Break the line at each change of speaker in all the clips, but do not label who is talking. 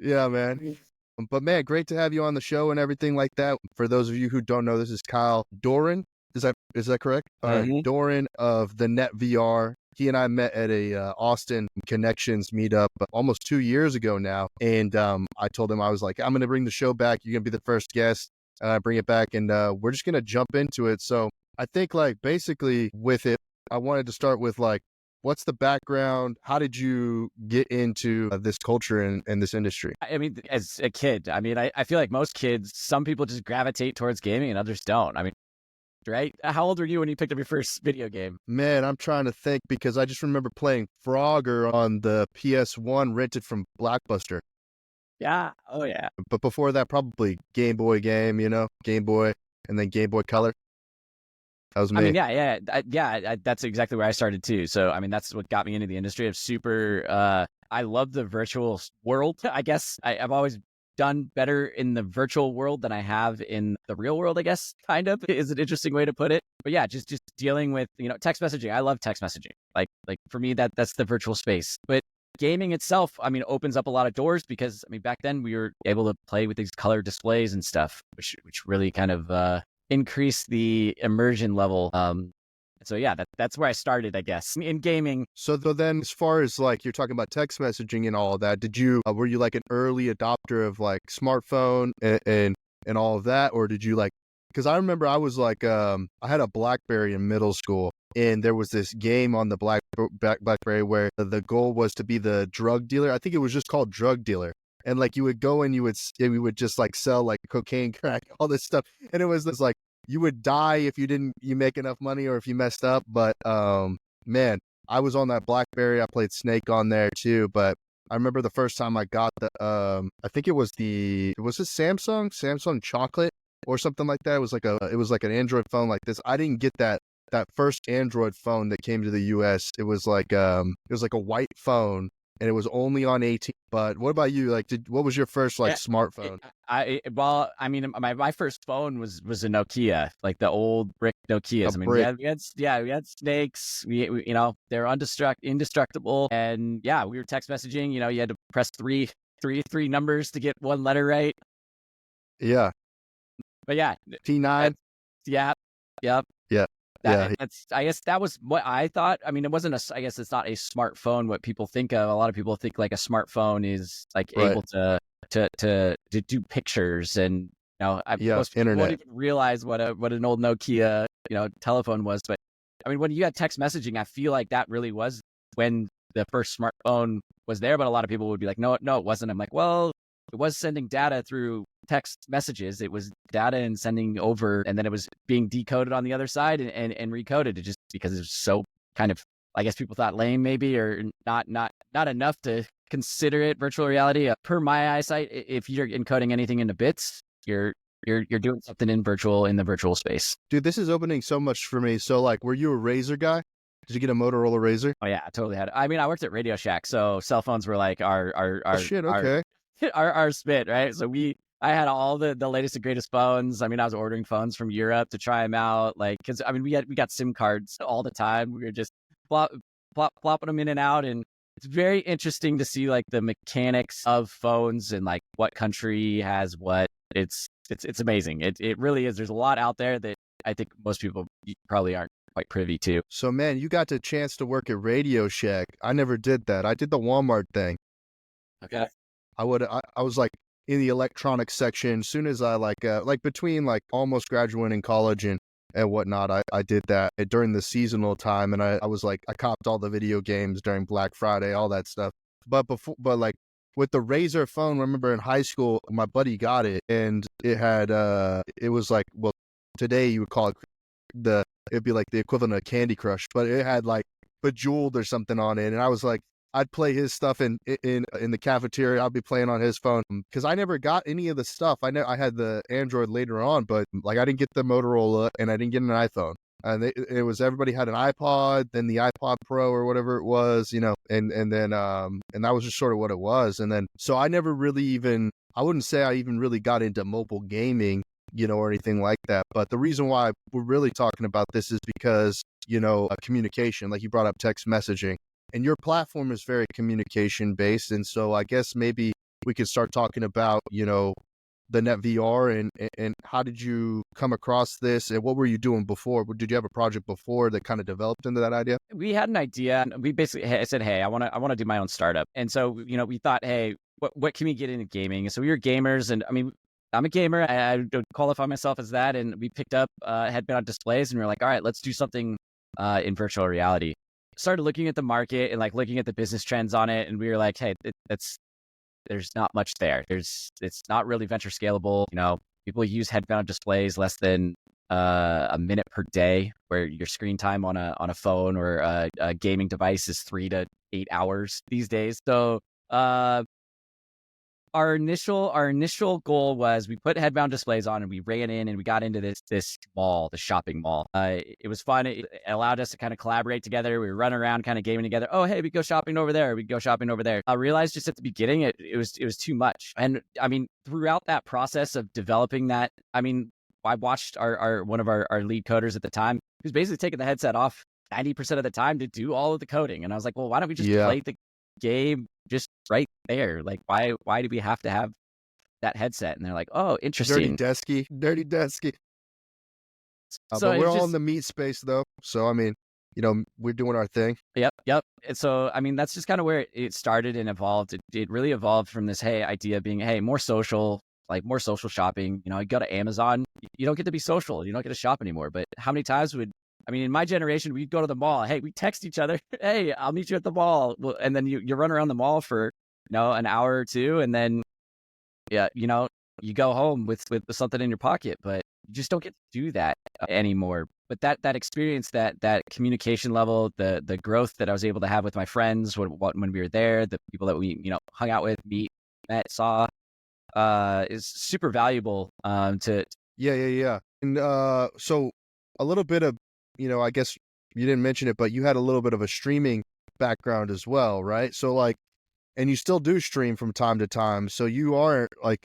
Yeah, man. But man, great to have you on the show and everything like that. For those of you who don't know, this is Kyle Doran. Is that correct? All right, Doran of Thenetvr. He and I met at a Austin Connections meetup almost 2 years ago now. And I told him, I was like, I'm going to bring the show back. You're going to be the first guest. Bring it back. And we're just going to jump into it. So I think like basically with it, I wanted to start with like, what's the background? How did you get into this culture and this industry?
I mean, as a kid, I feel like most kids, some people just gravitate towards gaming and others don't. I mean, right? How old were you when you picked up your first video game?
Man, I'm trying to think because I just remember playing Frogger on the PS1 rented from Blockbuster.
Yeah. Oh, yeah.
But before that, probably Game Boy game, Game Boy and then Game Boy Color. That was me.
I mean, yeah. That's exactly where I started too. So, I mean, that's what got me into the industry. Of super. I love the virtual world. I guess I've always done better in the virtual world than I have in the real world, I guess, kind of is an interesting way to put it. But yeah, just dealing with, text messaging. I love text messaging. Like for me, that's the virtual space. But gaming itself, I mean, opens up a lot of doors because, I mean, back then we were able to play with these color displays and stuff, which really kind of increased the immersion level. So yeah, that's where I started, I guess, in gaming.
So then as far as like, you're talking about text messaging and all of that, were you like an early adopter of like smartphone and all of that? Or did you like, because I remember I was like, I had a BlackBerry in middle school and there was this game on the BlackBerry where the goal was to be the drug dealer. I think it was just called Drug Dealer. And like you would go and we would just like sell like cocaine, crack, all this stuff. And it was this like, you would die if you make enough money or if you messed up. But man, I was on that BlackBerry. I played Snake on there too. But I remember the first time I got I think it was Samsung Chocolate or something like that. It was like an Android phone like this. I didn't get that first Android phone that came to the US. It was like a white phone. And it was only on 18. But what about you? Like, what was your first like smartphone?
My first phone was a Nokia, like the old brick Nokias. We had Snakes. We they're indestructible. And yeah, we were text messaging. You had to press three numbers to get one letter right.
Yeah.
But yeah,
T9.
Yeah. Yep.
Yeah.
I guess that was what I thought. I mean, I guess it's not a smartphone. What people think of, a lot of people think like a smartphone is like able to do pictures and most people
internet.
won't even realize what an old Nokia telephone was. But I mean, when you had text messaging, I feel like that really was when the first smartphone was there. But a lot of people would be like, no, it wasn't. I'm like, well, it was sending data through text messages. It was data and sending over, and then it was being decoded on the other side and recoded. It just because it was so kind of, I guess people thought lame maybe, or not enough to consider it virtual reality. Per my eyesight, if you're encoding anything into bits, you're doing something in the virtual space.
Dude, this is opening so much for me. So like, were you a Razr guy? Did you get a Motorola Razr?
Oh yeah, I totally had it. I mean, I worked at Radio Shack, so cell phones were like our spit, right? So I had all the latest and greatest phones. I mean, I was ordering phones from Europe to try them out, like, because I mean, we got SIM cards all the time. We were just plopping them in and out, and it's very interesting to see like the mechanics of phones and like what country has what. It's amazing. It really is. There's a lot out there that I think most people probably aren't quite privy to.
So man, you got the chance to work at Radio Shack. I never did that. I did the Walmart thing.
Okay.
I was like in the electronics section. As soon as I like between like almost graduating college and whatnot, I did that during the seasonal time. And I was like, I copped all the video games during Black Friday, all that stuff. But like with the Razr phone, I remember in high school, my buddy got it and it had, it was like, well, today you would call it it'd be like the equivalent of Candy Crush, but it had like Bejeweled or something on it. And I was like, I'd play his stuff in the cafeteria. I'd be playing on his phone because I never got any of the stuff. I had the Android later on, but like I didn't get the Motorola and I didn't get an iPhone. And it was everybody had an iPod, then the iPod Pro or whatever it was, and then and that was just sort of what it was. And then so I never really I wouldn't say I even really got into mobile gaming, or anything like that. But the reason why we're really talking about this is because communication, like you brought up text messaging. And your platform is very communication based. And so I guess maybe we could start talking about, the NetVR and how did you come across this and what were you doing before? Did you have a project before that kind of developed into that idea?
We had an idea, and we basically I said, hey, I want to do my own startup. And so, we thought, hey, what can we get into gaming? And so we were gamers, and I mean, I'm a gamer. I don't qualify myself as that. And we picked up headband displays, and we were like, all right, let's do something in virtual reality. Started looking at the market and like looking at the business trends on it, and we were like, hey, there's not much there. It's not really venture scalable. People use head-mounted displays less than a minute per day, where your screen time on a phone or a gaming device is 3 to 8 hours these days. So our initial goal was we put head-mounted displays on and we ran in and we got into this mall, the shopping mall. It was fun. It allowed us to kind of collaborate together. We were running around kind of gaming together. Oh, hey, we go shopping over there. We go shopping over there. I realized just at the beginning it was too much. And I mean, throughout that process of developing that, I mean, I watched one of our lead coders at the time who's basically taking the headset off 90% of the time to do all of the coding. And I was like, well, why don't we just play the game just right there? Like, why do we have to have that headset? And they're like, oh, interesting.
Dirty desky.
So
but we're all in the meat space though. So, I mean, we're doing our thing.
Yep. And so, I mean, that's just kind of where it started and evolved. It really evolved from this, idea being, more social, like more social shopping. You go to Amazon, you don't get to be social. You don't get to shop anymore. But how many times in my generation, we'd go to the mall. Hey, we text each other. Hey, I'll meet you at the mall. Well, and then you run around the mall for, an hour or two. And then, you go home with something in your pocket, but you just don't get to do that anymore. But that experience, that communication level, the growth that I was able to have with my friends when we were there, the people that we, hung out with, met, saw, is super valuable to.
Yeah. And so a little bit of, I guess you didn't mention it, but you had a little bit of a streaming background as well, right? So like, and you still do stream from time to time. So you are like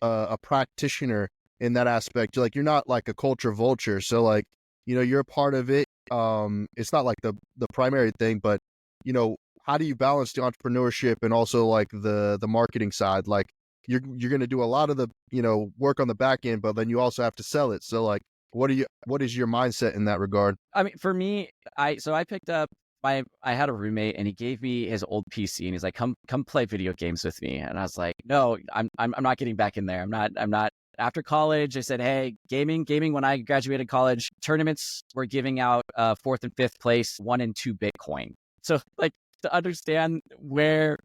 a practitioner in that aspect. You're not like a culture vulture. So like, you're a part of it. It's not like the primary thing, but how do you balance the entrepreneurship and also like the marketing side? Like you're going to do a lot of the, work on the back end, but then you also have to sell it. So like, what is your mindset in that regard?
I mean, for me, I picked up I had a roommate and he gave me his old PC and he's like, come play video games with me. And I was like, no, I'm not getting back in there. I'm not. After college, I said, hey, gaming. When I graduated college, tournaments were giving out 4th and 5th place, 1 and 2 Bitcoin. So like to understand where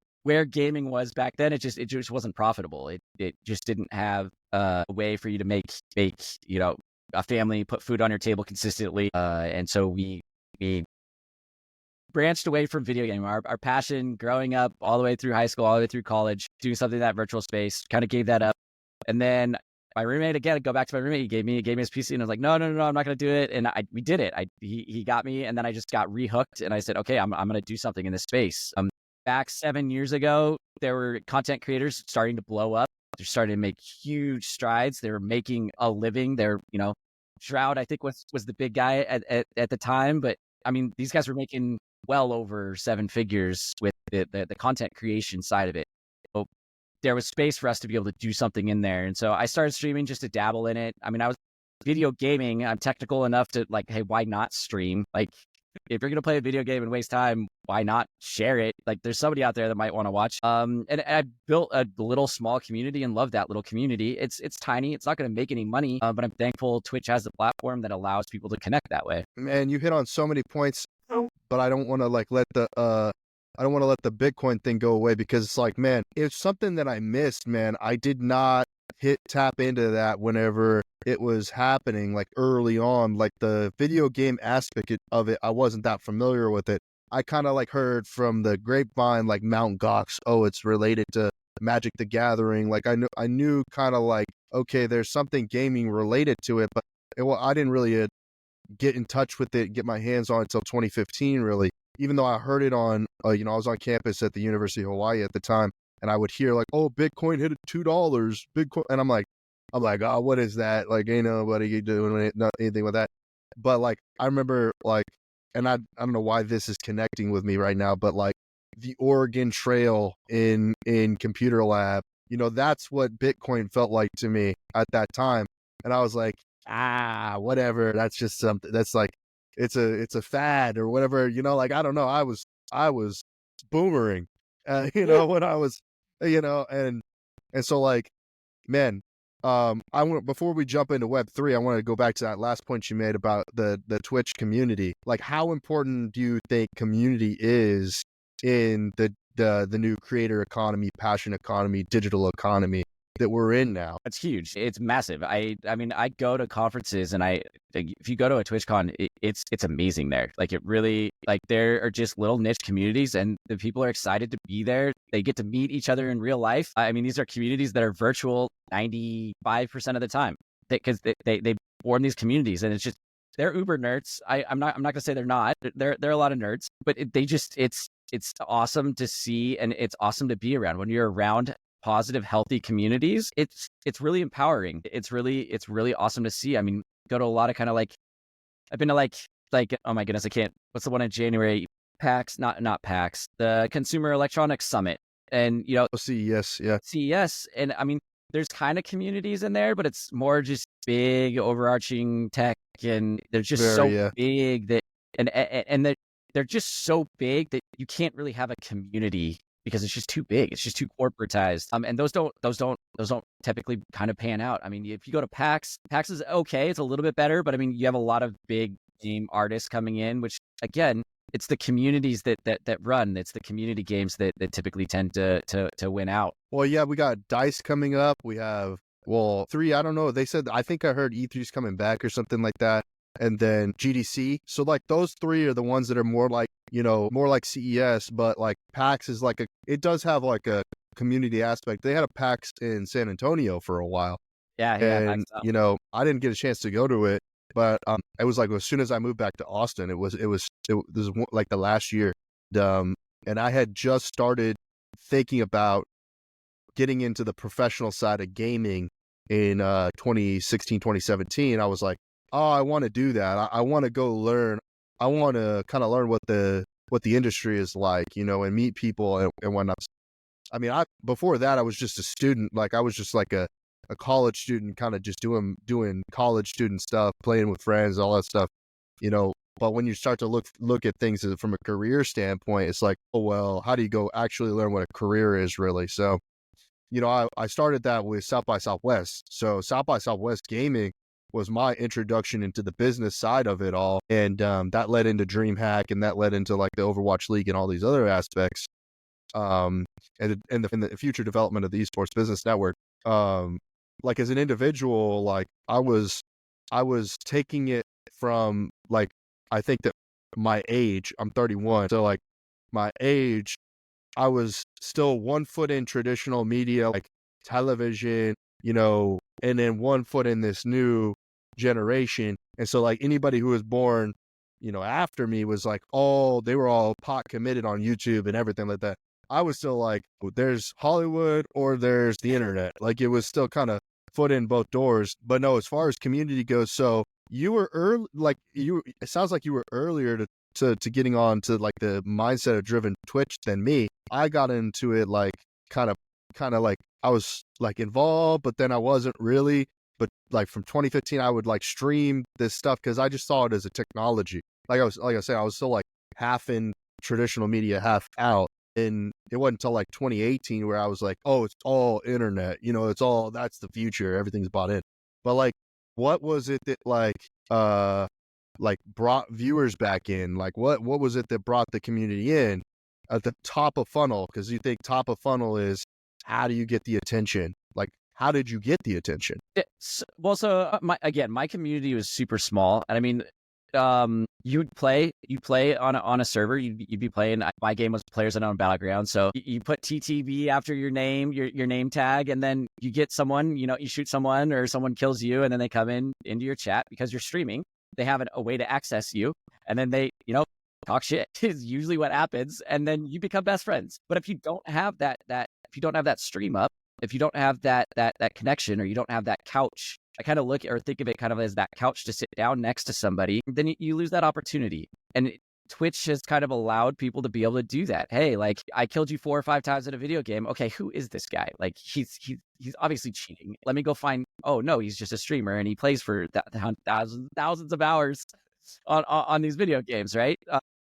gaming was back then, it just wasn't profitable. It just didn't have a way for you to make a family, put food on your table consistently. And so we branched away from video gaming. Our passion growing up all the way through high school, all the way through college, doing something in that virtual space, kind of gave that up. And then my roommate, again, go back to my roommate, he gave me his PC and I was like, no, I'm not going to do it. And we did it. He got me. And then I just got rehooked and I said, okay, I'm going to do something in this space. Back 7 years ago, there were content creators starting to blow up. They're starting to make huge strides. They were making a living. They're, Shroud, I think was the big guy at the time. But I mean, these guys were making well over 7 figures with the content creation side of it. So there was space for us to be able to do something in there. And so I started streaming just to dabble in it. I mean, I was video gaming. I'm technical enough to like, hey, why not stream? Like, if you're going to play a video game and waste time, why not share it? Like there's somebody out there that might want to watch. And I built a little small community and love that little community. It's tiny. It's not going to make any money, but I'm thankful Twitch has the platform that allows people to connect that way.
Man, you hit on so many points, but I don't want to like let the Bitcoin thing go away because it's like, man, it's something that I missed, man. I did not tap into that whenever it was happening, like early on, like the video game aspect of it. I wasn't that familiar with it. I kind of like heard from the grapevine, like Mount Gox. Oh, it's related to Magic the Gathering. Like I knew kind of like, okay, there's something gaming related to it, but I didn't really get in touch with it, get my hands on it until 2015, really. Even though I heard it on, I was on campus at the University of Hawaii at the time, and I would hear like, oh, Bitcoin hit $2, Bitcoin, and I'm like, oh, what is that? Like, ain't nobody doing anything with that. But like, I remember like, and I don't know why this is connecting with me right now, but like the Oregon Trail in computer lab, That's what Bitcoin felt like to me at that time. And I was like, whatever. That's just something that's like, it's a fad or whatever, like, I don't know. I was boomering, when I was, and so like, man, I want, before we jump into Web3, I want to go back to that last point you made about the Twitch community. Like, how important do you think community is in the new creator economy, passion economy, digital economy that we're in now?
It's huge. It's massive. I mean, I go to conferences, and if you go to a TwitchCon, it's amazing there. Like, it really, like, there are just little niche communities, and the people are excited to be there. They get to meet each other in real life. I mean, these are communities that are virtual 95% of the time, because they form these communities, and it's just, they're uber nerds. I'm not gonna say they're not. They're a lot of nerds, but it's awesome to see, and it's awesome to be around. When you're around positive, healthy communities, it's really empowering. It's really awesome to see. I mean, go to a lot of kind of like, I've been to like, oh my goodness, I can't, what's the one in January? PAX, not PAX, the Consumer Electronics Summit. And,
CES, yeah.
CES. And I mean, there's kind of communities in there, but it's more just big overarching tech, and they're just big that, and they're just so big that you can't really have a community, because it's just too big. It's just too corporatized. And those don't typically kind of pan out. I mean, if you go to PAX is okay. It's a little bit better, but I mean, you have a lot of big game artists coming in, which, again, it's the communities that run. It's the community games that typically tend to win out.
Well, yeah, we got DICE coming up. We have, three, I don't know. They said, I think I heard E3's coming back or something like that. And then GDC. So like, those three are the ones that are more like, more like CES, but like PAX is like it does have like a community aspect. They had a PAX in San Antonio for a while.
Yeah.
And, I didn't get a chance to go to it, but it was like, as soon as I moved back to Austin, this was like the last year. And I had just started thinking about getting into the professional side of gaming in 2016, 2017. I was like, oh, I want to do that. I want to go learn. I want to kind of learn what the industry is like, and meet people and whatnot. I mean, before that, I was just a student. Like, I was just like a college student, kind of just doing college student stuff, playing with friends, all that stuff, But when you start to look at things from a career standpoint, it's like, oh, well, how do you go actually learn what a career is really? So, I started that with South by Southwest. So South by Southwest gaming was my introduction into the business side of it all. And that led into DreamHack, and that led into like the Overwatch League and all these other aspects. And in the future development of the Esports Business Network. Like, as an individual, like I was taking it from, like, I think that my age, I'm 31. So like my age, I was still 1 foot in traditional media, like television, and then 1 foot in this new generation. And so like anybody who was born, after me was like, oh, they were all pot committed on YouTube and everything like that. I was still like, there's Hollywood or there's the internet. Like, it was still kind of foot in both doors. But no, as far as community goes, so you were early, like it sounds like you were earlier to getting on to like the mindset of driven Twitch than me. I got into it like kind of like I was like involved, but then I wasn't really. But like from 2015, I would like stream this stuff because I just saw it as a technology. Like I said, I was still like half in traditional media, half out. And it wasn't until like 2018 where I was like, oh, it's all internet, that's the future. Everything's bought in. But like, what was it that like brought viewers back in? Like, what was it that brought the community in at the top of funnel? Because you think top of funnel is, how do you get the attention? Like, how did you get the attention?
So my community was super small. And I mean, you'd play on a server. You'd be playing. My game was Players Unknown Battleground. So you put TTB after your name, your name tag, and then you get someone. You shoot someone, or someone kills you, and then they come into your chat because you're streaming. They have a way to access you, and then they talk shit is usually what happens, and then you become best friends. But if you don't have that if you don't have that stream up, if you don't have that connection, or you don't have that couch, I kind of look or think of it kind of as that couch to sit down next to somebody, then you lose that opportunity. And Twitch has kind of allowed people to be able to do that. Hey, like I killed you 4 or 5 times in a video game. Okay, who is this guy? Like he's obviously cheating. Let me go find. Oh no, he's just a streamer and he plays for thousands of hours on these video games, right?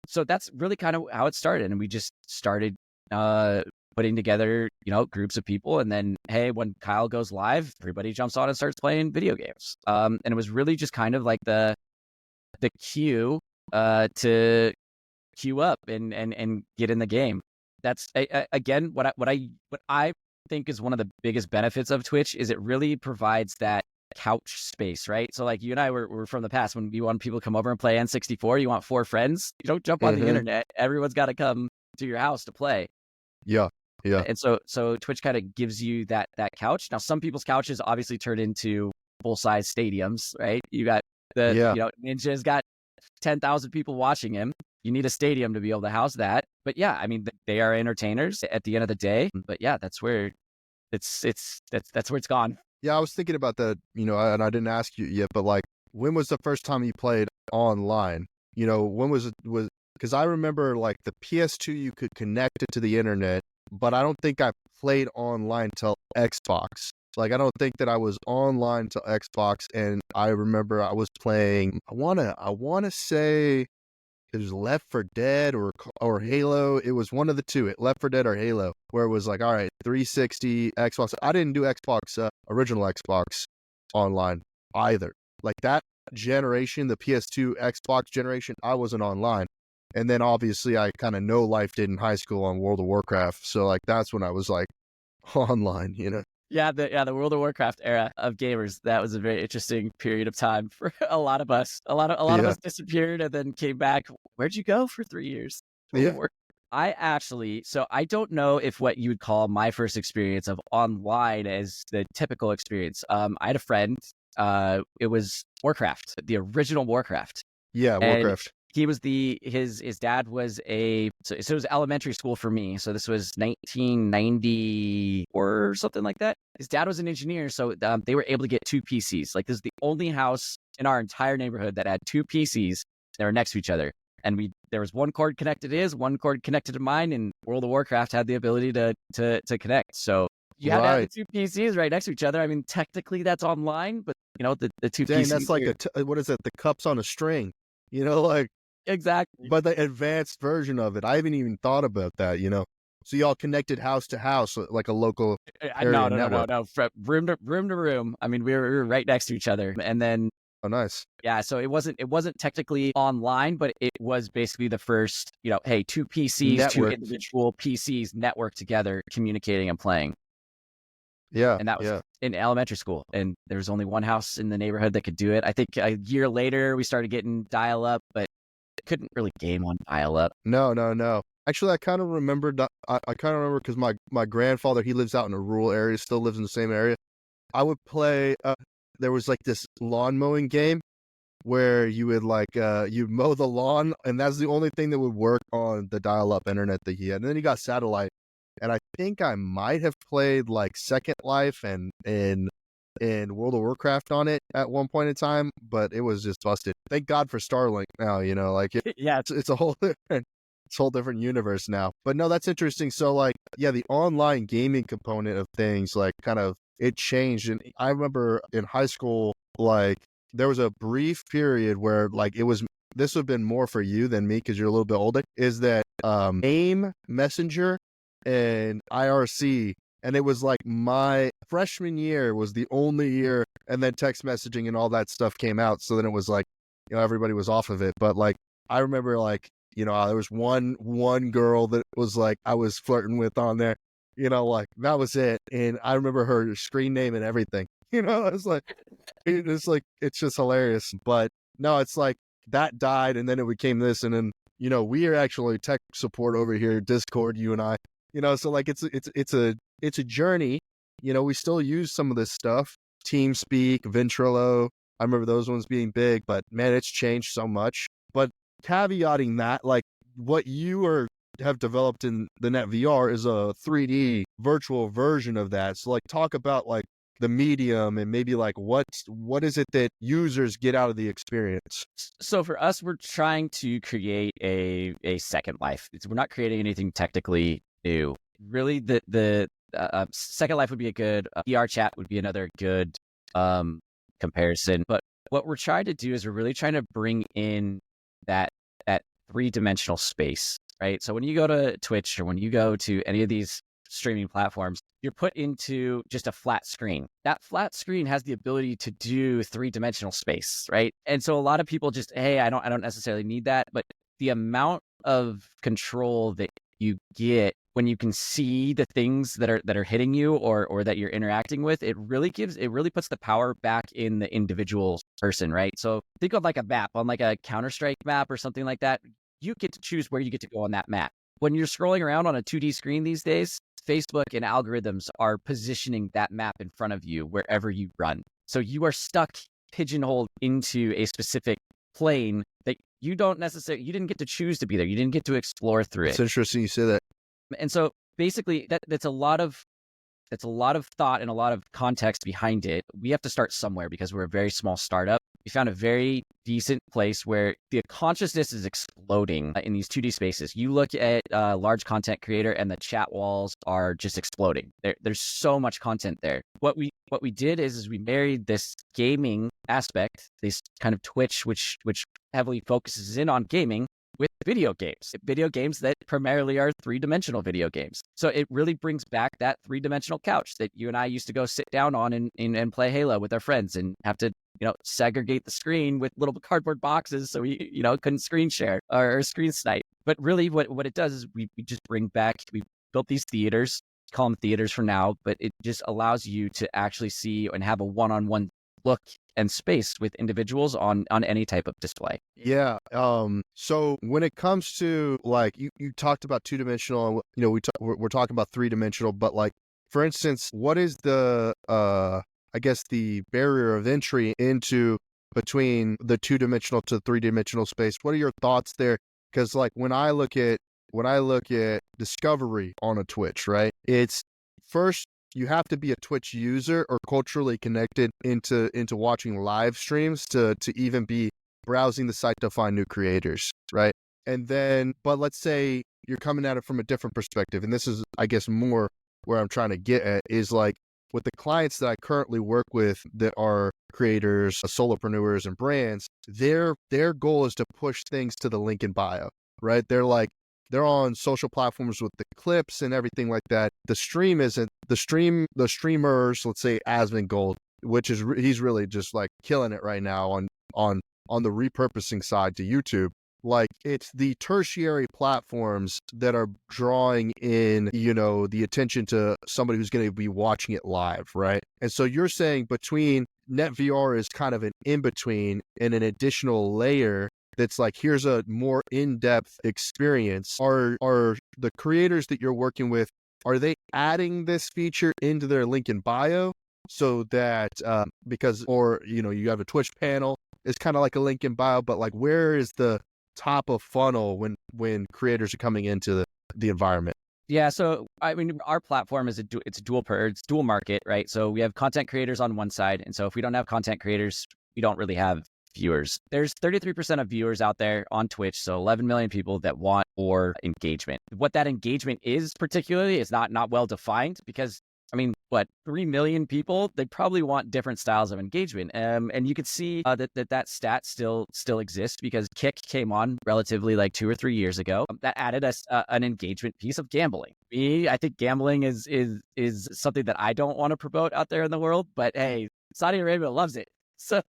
So that's really kind of how it started, and we just started putting together, groups of people, and then hey, when Kyle goes live, everybody jumps on and starts playing video games. And it was really just kind of like the cue to queue up and get in the game. That's again what I think is one of the biggest benefits of Twitch is it really provides that couch space, right? So like you and I were from the past when you want people to come over and play N64, you want 4 friends, you don't jump on the internet. Everyone's got to come to your house to play.
Yeah.
And so Twitch kind of gives you that couch. Now some people's couches obviously turn into full-size stadiums, right? You got Ninja's got 10,000 people watching him. You need a stadium to be able to house that. But yeah, I mean, they are entertainers at the end of the day. But yeah, that's where that's where it's gone.
Yeah, I was thinking about that, and I didn't ask you yet, but like, when was the first time you played online? When was because I remember like the PS2, you could connect it to the internet, but I don't think I played online till Xbox. Like, I don't think that I was online till Xbox, and I remember I was playing, I wanna say it was Left 4 Dead or Halo. It was one of the two, Left 4 Dead or Halo, where it was like, all right, 360, Xbox. I didn't do Xbox, original Xbox online either. Like that generation, the PS2 Xbox generation, I wasn't online. And then obviously I kind of know life did in high school on World of Warcraft. So like, that's when I was like online,
Yeah, the World of Warcraft era of gamers, that was a very interesting period of time for a lot of us. A lot of us disappeared and then came back. Where'd you go for 3 years? I don't know if what you would call my first experience of online as the typical experience. I had a friend, it was Warcraft, the original Warcraft.
Yeah, Warcraft.
He was his dad was so it was elementary school for me. So this was 1990 or something like that. His dad was an engineer, so they were able to get 2 PCs. Like this is the only house in our entire neighborhood that had 2 PCs that were next to each other. And there was one cord connected to his, one cord connected to mine, and World of Warcraft had the ability to connect. So you had to have the 2 PCs right next to each other. I mean, technically that's online, but the 2 PCs.
That's like what is it? The cups on a string, like.
Exactly.
But the advanced version of it, I haven't even thought about that, So y'all connected house to house, like a local area network.
No. Room to room. I mean, we were right next to each other. And then...
Oh, nice.
Yeah, so it wasn't technically online, but it was basically the first, hey, 2 PCs, network. 2 individual PCs network together, communicating and playing.
Yeah.
And that was in elementary school. And there was only one house in the neighborhood that could do it. I think a year later, we started getting dial-up, but couldn't really game on dial-up.
No. Actually, I kind of remembered. I kind of remember because my grandfather, he lives out in a rural area, still lives in the same area. I would play. There was like this lawn mowing game where you would you'd mow the lawn, and that's the only thing that would work on the dial-up internet that he had. And then he got satellite, and I think I might have played like Second Life and World of Warcraft on it at one point in time, but it was just busted. Thank God for Starlink now, it's a whole different universe now. But no, that's interesting. So like, yeah, the online gaming component of things, like kind of it changed. And I remember in high school, like there was a brief period where like this would have been more for you than me because you're a little bit older, is that AIM, Messenger, and IRC. And it was like my freshman year was the only year, and then text messaging and all that stuff came out. So then it was like, everybody was off of it. But like, I remember like, there was one girl that was like, I was flirting with on there, like that was it. And I remember her screen name and everything, it's like, it's just hilarious. But no, it's like that died. And then it became this. And then, we are actually tech support over here, Discord, you and I, so like, it's a journey. We still use some of this stuff, TeamSpeak, Ventrilo. I remember those ones being big, but man, it's changed so much. But caveating that, like what you have developed in the NetVR is a 3D virtual version of that. So like talk about like the medium and maybe like what is it that users get out of the experience?
So for us, we're trying to create a second life. We're not creating anything technically new. Really, the second life would be a good ER chat would be another good comparison. But what we're trying to do is we're really trying to bring in that three-dimensional space, right? So when you go to Twitch or when you go to any of these streaming platforms, you're put into just a flat screen. That flat screen has the ability to do three-dimensional space, right? And so a lot of people just, hey, I don't necessarily need that, but the amount of control that you get when you can see the things that are hitting you or that you're interacting with, it really puts the power back in the individual person, right? So think of like a map on like a Counter-Strike map or something like that. You get to choose where you get to go on that map. When you're scrolling around on a 2D screen these days, Facebook and algorithms are positioning that map in front of you wherever you run. So you are stuck pigeonholed into a specific plane that you didn't get to choose to be there. You didn't get to explore through it.
It's interesting you say that.
And so basically that's a lot of thought and a lot of context behind it. We have to start somewhere because we're a very small startup. We found a very decent place where the consciousness is exploding in these 2D spaces. You look at a large content creator and the chat walls are just exploding. There's so much content there. What we did is we married this gaming aspect, this kind of Twitch, which heavily focuses in on gaming, with video games that primarily are three-dimensional video games. So it really brings back that three-dimensional couch that you and I used to go sit down on and play Halo with our friends and have to, segregate the screen with little cardboard boxes so we, couldn't screen share or screen snipe. But really what it does is we just we built these theaters, call them theaters for now, but it just allows you to actually see and have a one-on-one look and space with individuals on any type of display.
Yeah. So when it comes to like you talked about two-dimensional, we're talking about three-dimensional, but like for instance, what is the I guess the barrier of entry into between the two-dimensional to three-dimensional space? What are your thoughts there? Because like when I look at discovery on a Twitch, right? It's first you have to be a Twitch user or culturally connected into watching live streams to even be browsing the site to find new creators, right? And then, but let's say you're coming at it from a different perspective, and this is, I guess, more where I'm trying to get at is like with the clients that I currently work with that are creators, solopreneurs, and brands, their goal is to push things to the link in bio, right? They're on social platforms with the clips and everything like that. The stream isn't the streamers, let's say Asmon Gold, which is he's really just like killing it right now on the repurposing side to YouTube. Like it's the tertiary platforms that are drawing in, the attention to somebody who's going to be watching it live, right? And so you're saying between Thenetvr is kind of an in-between and an additional layer that's like, here's a more in-depth experience. Are the creators that you're working with, are they adding this feature into their link in bio so that, you have a Twitch panel, it's kind of like a link in bio, but like where is the top of funnel when creators are coming into the environment?
Yeah, so I mean, our platform is it's dual market, right? So we have content creators on one side, and so if we don't have content creators, we don't really have viewers. There's 33% of viewers out there on Twitch, so 11 million people that want more engagement. What that engagement is particularly is not well defined because, 3 million people, they probably want different styles of engagement. And you could see that stat still exists because Kick came on relatively like 2 or 3 years ago. That added us an engagement piece of gambling. I think gambling is something that I don't want to promote out there in the world, but hey, Saudi Arabia loves it. So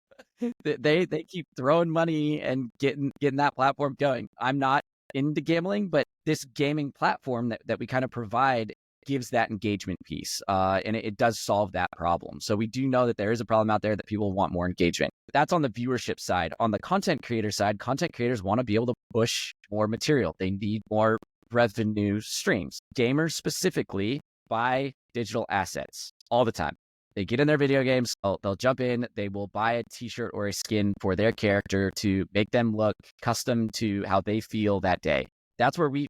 they keep throwing money and getting that platform going. I'm not into gambling, but this gaming platform that we kind of provide gives that engagement piece, and it does solve that problem. So we do know that there is a problem out there that people want more engagement. That's on the viewership side. On the content creator side, content creators want to be able to push more material. They need more revenue streams. Gamers specifically buy digital assets all the time. They get in their video games, they'll jump in, they will buy a t-shirt or a skin for their character to make them look custom to how they feel that day. That's where we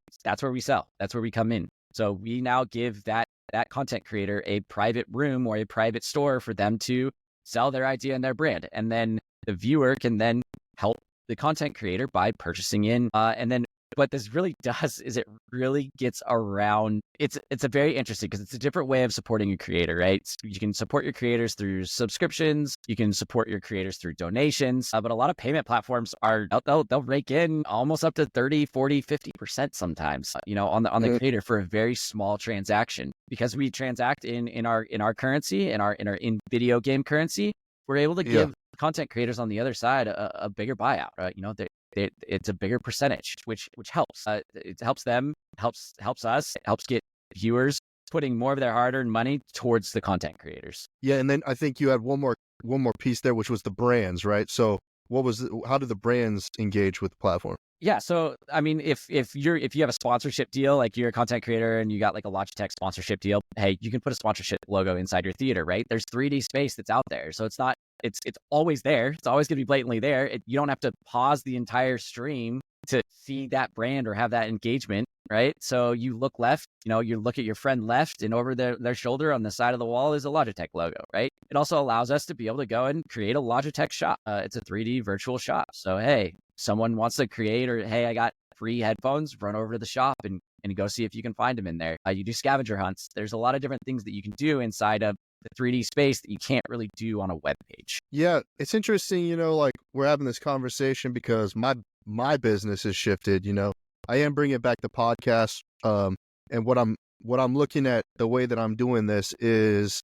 sell. That's where we come in. So we now give that that content creator a private room or a private store for them to sell their idea and their brand. And then the viewer can then help the content creator by purchasing in. And then what this really does is it really gets around, it's a very interesting because it's a different way of supporting a creator, right? So you can support your creators through subscriptions, you can support your creators through donations, but a lot of payment platforms they'll rake in almost up to 30, 40, 50% sometimes, on the creator for a very small transaction. Because we transact in our currency, in our video game currency, we're able to give content creators on the other side a bigger buyout, right? It's a bigger percentage, which helps. It helps them, helps us, it helps get viewers putting more of their hard-earned money towards the content creators.
Yeah, and then I think you had one more piece there, which was the brands, right? So how do the brands engage with the platform?
Yeah, so I mean, if you have a sponsorship deal, like you're a content creator and you got like a Logitech sponsorship deal, hey, you can put a sponsorship logo inside your theater, right? There's 3D space that's out there, so it's always there. It's always going to be blatantly there. You don't have to pause the entire stream to see that brand or have that engagement, right? So you look left, you look at your friend left, and over their shoulder on the side of the wall is a Logitech logo, right? It also allows us to be able to go and create a Logitech shop. It's a 3D virtual shop. So, hey, someone wants to create, or hey, I got free headphones, run over to the shop and go see if you can find them in there. You do scavenger hunts. There's a lot of different things that you can do inside of the 3D space that you can't really do on a web page.
Yeah, it's interesting, like we're having this conversation because my business has shifted. I am bringing back the podcast, and what I'm looking at, the way that I'm doing this is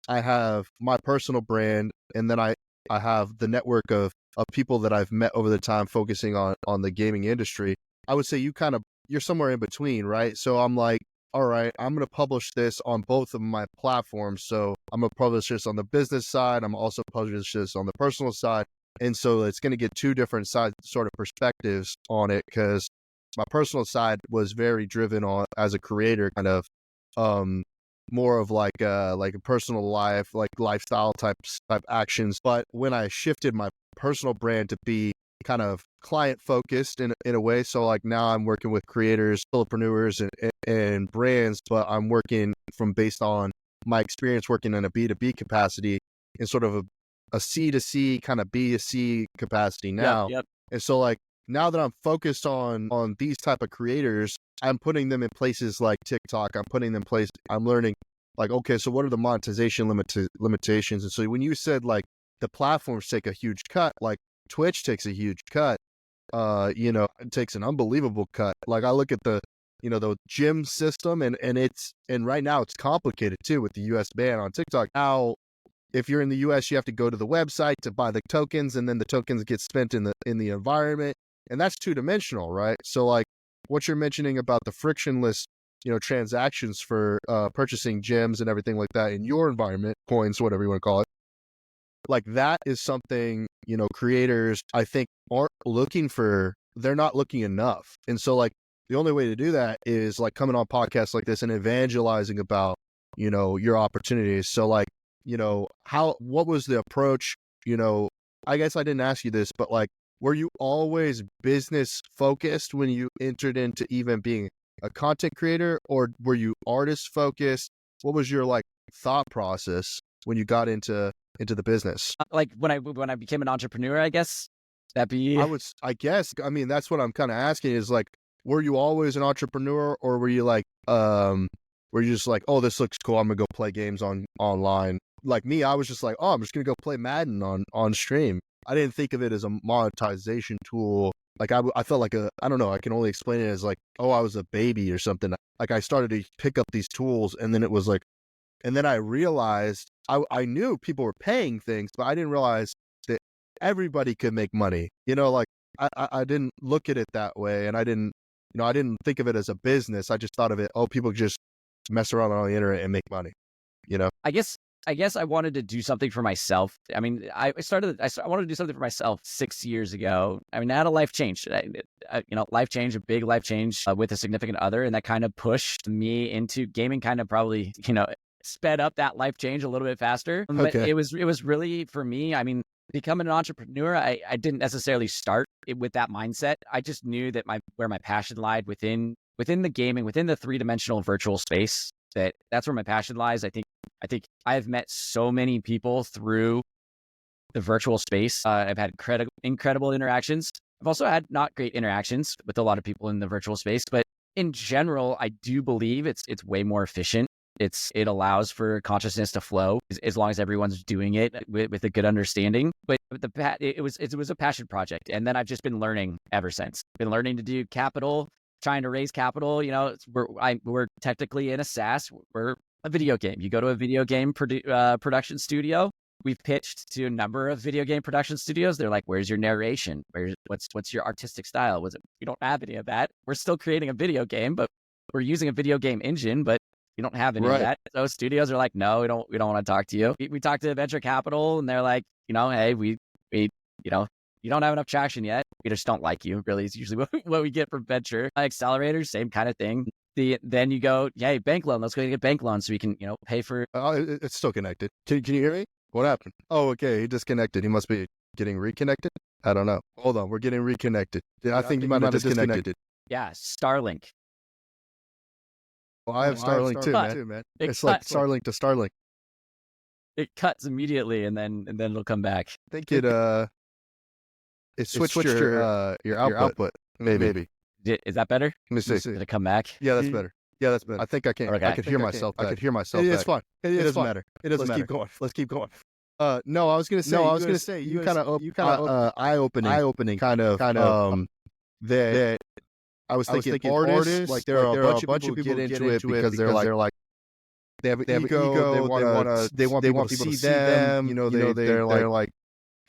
I have my personal brand, and then I have the network of people that I've met over the time focusing on the gaming industry. I would say you're somewhere in between, right? So I'm like, all right, I'm going to publish this on both of my platforms. So I'm going to publish this on the business side. I'm also publish this on the personal side. And so it's going to get two different sort of perspectives on it, because my personal side was very driven on as a creator, kind of more of like a personal life, like lifestyle type actions. But when I shifted my personal brand to be kind of client focused in a way, so like now I'm working with creators, solopreneurs, and brands, but I'm working based on my experience working in a B2B capacity in sort of a C2C kind of B2C capacity now.
Yep.
And so like now that I'm focused on these type of creators, I'm putting them in places like TikTok. I'm learning like, okay, so what are the monetization limitations? And so when you said like the platforms take a huge cut, like Twitch takes a huge cut, it takes an unbelievable cut. Like I look at the gym system and right now it's complicated too with the US ban on TikTok. Now, if you're in the US, you have to go to the website to buy the tokens, and then the tokens get spent in the environment. And that's two-dimensional, right? So like what you're mentioning about the frictionless, transactions for purchasing gems and everything like that in your environment, coins, whatever you want to call it. Like that is something, creators, I think, they're not looking enough. And so like the only way to do that is like coming on podcasts like this and evangelizing about, your opportunities. So like, what was the approach? I guess I didn't ask you this, but like, were you always business focused when you entered into even being a content creator, or were you artist focused? What was your like thought process when you got into the business?
Like when I became an entrepreneur, I guess that'd be.
I mean, that's what I'm kind of asking is like, were you always an entrepreneur, or were you like, were you just like, oh, this looks cool, I'm gonna go play games online? Like me, I was just like, oh, I'm just gonna go play Madden on stream. I didn't think of it as a monetization tool. Like I felt like I don't know, I can only explain it as like, oh, I was a baby or something. Like I started to pick up these tools, and then it was like, and then I realized I knew people were paying things, but I didn't realize that everybody could make money. Like I didn't look at it that way, and I didn't think of it as a business. I just thought of it, oh, people just mess around on the internet and make money.
I guess I wanted to do something for myself. I mean, I wanted to do something for myself 6 years ago. I mean, I had a life change. Life change, a big life change with a significant other. And that kind of pushed me into gaming, kind of probably, sped up that life change a little bit faster. But
Okay.
it was really for me. I mean, becoming an entrepreneur, I didn't necessarily start it with that mindset. I just knew that where my passion lied within the gaming, within the 3-dimensional virtual space. that's where my passion lies. I think I've met so many people through the virtual space. I've had incredible interactions. I've also had not great interactions with a lot of people in the virtual space, but in general, I do believe it's way more efficient. It allows for consciousness to flow as long as everyone's doing it with a good understanding. But it was a passion project, and then I've just been learning ever since. Been learning to do capital, trying to raise capital. We're technically in a SaaS. We're a video game. You go to a video game production studio. We've pitched to a number of video game production studios. They're like, "Where's your narration? What's your artistic style?" We don't have any of that. We're still creating a video game, but we're using a video game engine, but you don't have any of that. So studios are like, "No, we don't want to talk to you." We talked to venture capital, and they're like, "Hey, we you don't have enough traction yet. We just don't like you." Really, is usually what we get from venture accelerators. Same kind of thing. Then you go, "Hey, bank loan. Let's go get bank loans so we can pay for."
It's still connected. Can you hear me? What happened? Oh, okay. He disconnected. He must be getting reconnected. I don't know. Hold on. We're getting reconnected. I think you might have disconnected.
Yeah, Starlink.
Well, I have Starlink too, man. It's like Starlink to Starlink.
It cuts immediately, and then it'll come back.
I think it switched your output. Maybe.
Is that better?
Let me see.
Did it come back?
Yeah, that's better. Yeah, that's better. I think I can.
Okay.
I could hear myself. I could hear myself. It's fine. It doesn't matter. It doesn't matter. Let's keep going. No, I was gonna say. You kind of eye-opening kind of that. I was thinking artists, like there are a bunch of people get into it because they're like they have an ego. They want people to see them. They're like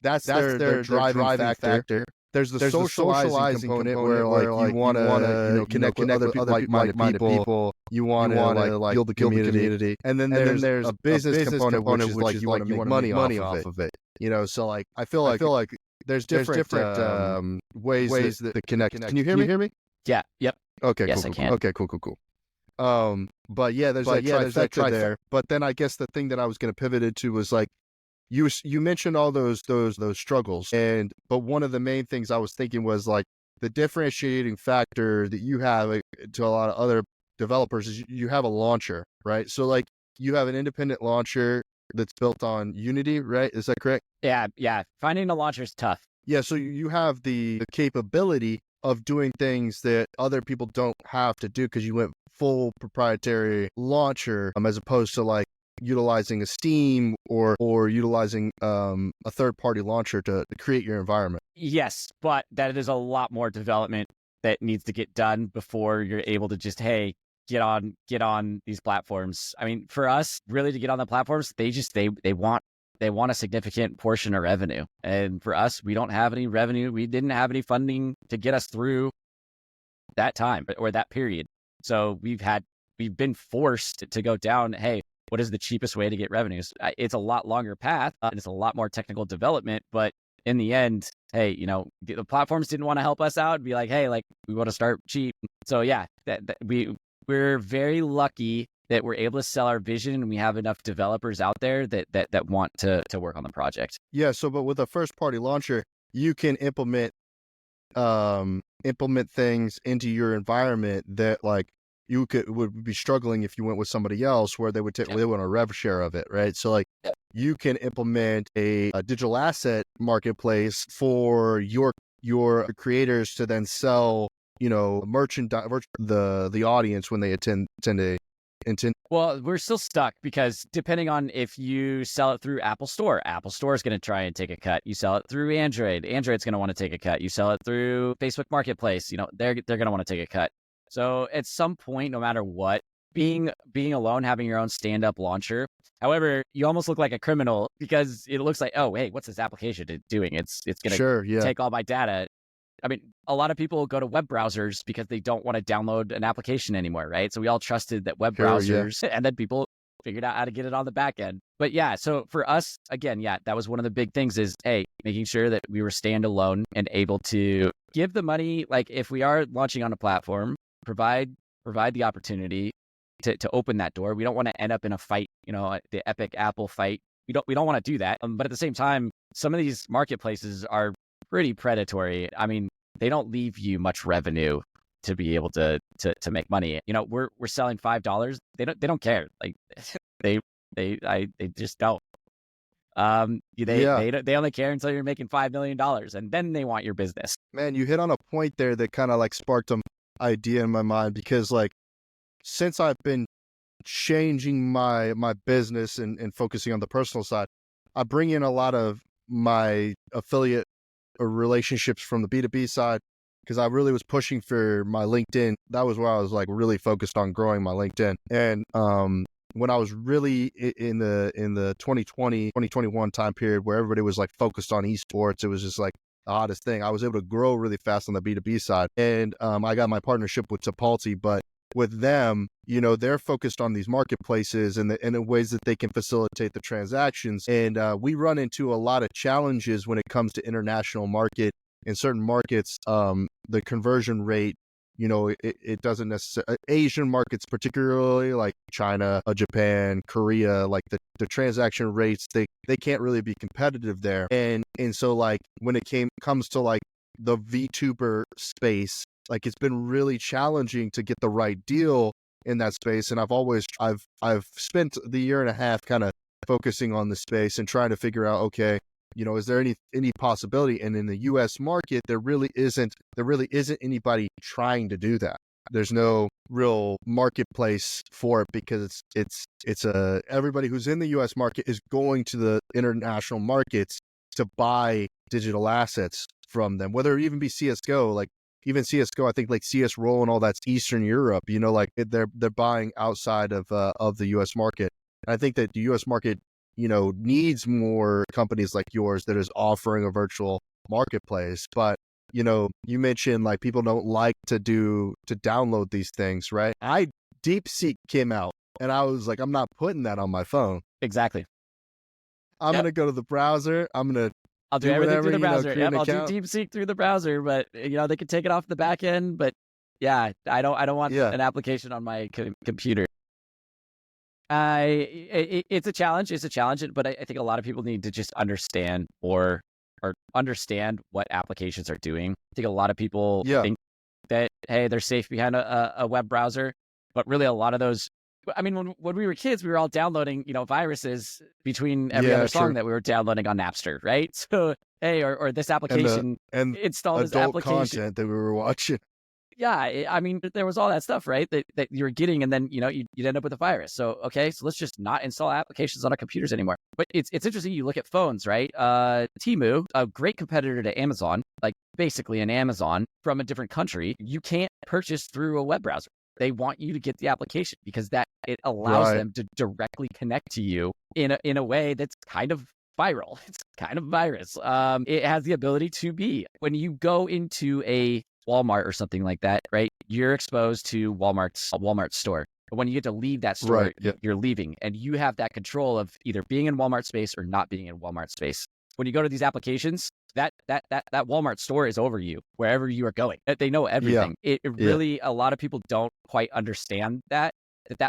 that's their driving factor. There's the socializing component where like you want to connect with other like-minded people. You want to like build the community, and then there's a business component which is like you want to make money off of it. So like I feel like there's different ways that connect. Can you hear me?
Yeah. Yep.
Okay.
Yes,
cool,
I can.
Okay. Cool. But yeah, there's that trifecta there. But then I guess the thing that I was going to pivot into was like. You mentioned all those struggles, but one of the main things I was thinking was like the differentiating factor that you have to a lot of other developers is you have a launcher, right? So like you have an independent launcher that's built on Unity, right? Is that correct?
Yeah. Finding a launcher is tough.
Yeah, so you have the capability of doing things that other people don't have to do because you went full proprietary launcher as opposed to like utilizing a Steam or utilizing a third-party launcher to create your environment.
Yes, but that is a lot more development that needs to get done before you're able to just, hey, get on these platforms. I mean, for us, really to get on the platforms, they want a significant portion of revenue. And for us, we don't have any revenue. We didn't have any funding to get us through that time or that period. So we've been forced to go down, hey, what is the cheapest way to get revenues? It's a lot longer path and it's a lot more technical development, but in the end, hey, the platforms didn't want to help us out and be like, hey, like we want to start cheap. So yeah, we're very lucky that we're able to sell our vision and we have enough developers out there that want to work on the project.
Yeah. So, but with a first party launcher, you can implement things into your environment that like, you would be struggling if you went with somebody else where they would they want a rev share of it, right? So like you can implement a digital asset marketplace for your creators to then sell, merchandise the audience when they attend.
Well, we're still stuck because depending on if you sell it through Apple Store is going to try and take a cut. You sell it through Android's going to want to take a cut. You sell it through Facebook Marketplace, they're going to want to take a cut. So at some point, no matter what, being alone, having your own stand-up launcher. However, you almost look like a criminal because it looks like, oh, hey, what's this application doing? It's going to take all my data. I mean, a lot of people go to web browsers because they don't want to download an application anymore, right? So we all trusted that web browsers, and then people figured out how to get it on the back end. But yeah, so for us, again, that was one of the big things is, hey, making sure that we were standalone and able to give the money, like if we are launching on a platform, provide the opportunity to open that door. We don't want to end up in a fight, the epic Apple fight. We don't want to do that. But at the same time, some of these marketplaces are pretty predatory. I mean, they don't leave you much revenue to be able to make money. You know, we're selling $5. They don't care. Like they just don't. They only care until you're making $5 million, and then they want your business.
Man, you hit on a point there that kind of like sparked an idea in my mind, because like since I've been changing my business and focusing on the personal side, I bring in a lot of my affiliate or relationships from the B2B side, because I really was pushing for my LinkedIn. That was where I was like really focused on growing my LinkedIn. And when I was really in the 2020, 2021 time period where everybody was like focused on esports, it was just like the hottest thing. I was able to grow really fast on the B2B side. And I got my partnership with Tipalti, but with them, you know, they're focused on these marketplaces and the ways that they can facilitate the transactions. And we run into a lot of challenges when it comes to international market. In certain markets, the conversion rate, you know, it doesn't necessarily, Asian markets, particularly like China, Japan, Korea, like the transaction rates, they can't really be competitive there. And so like when it comes to like the VTuber space, like it's been really challenging to get the right deal in that space. And I've spent the year and a half kind of focusing on the space and trying to figure out, okay, you know, is there any possibility? And in the US market, there really isn't anybody trying to do that. There's no real marketplace for it, because it's everybody who's in the US market is going to the international markets to buy digital assets from them, whether it even be CSGO, like even CSGO, I think like CS Roll and all that's Eastern Europe, you know, like they're buying outside of the US market. And I think that the US market, you know, needs more companies like yours that is offering a virtual marketplace. But, you know, you mentioned like people don't like to download these things, right? DeepSeek came out and I was like, I'm not putting that on my phone.
Exactly.
I'm going to go to the browser.
I'll do everything through the browser. I'll do
account.
DeepSeek through the browser, but you know, they can take it off the back end, but yeah, I don't want an application on my computer. It's a challenge. But I think a lot of people need to just understand or understand what applications are doing. I think a lot of people think that, hey, they're safe behind a web browser, but really a lot of those, I mean, when we were kids, we were all downloading, you know, viruses between every other song that we were downloading on Napster, right? So, hey, or this application
and
install this
adult
application
content that we were watching.
Yeah, I mean, there was all that stuff, right? That you were getting, and then, you know, you'd end up with a virus. So, okay, so let's just not install applications on our computers anymore. But it's interesting. You look at phones, right? Temu, a great competitor to Amazon, like basically an Amazon from a different country, you can't purchase through a web browser. They want you to get the application because it allows them to directly connect to you in a way that's kind of viral. It's kind of virus. It has the ability to be, when you go into a Walmart or something like that, right? You're exposed to Walmart store. But when you get to leave that store, you're leaving, and you have that control of either being in Walmart space or not being in Walmart space. When you go to these applications, that Walmart store is over you wherever you are going. They know everything. It really, a lot of people don't quite understand that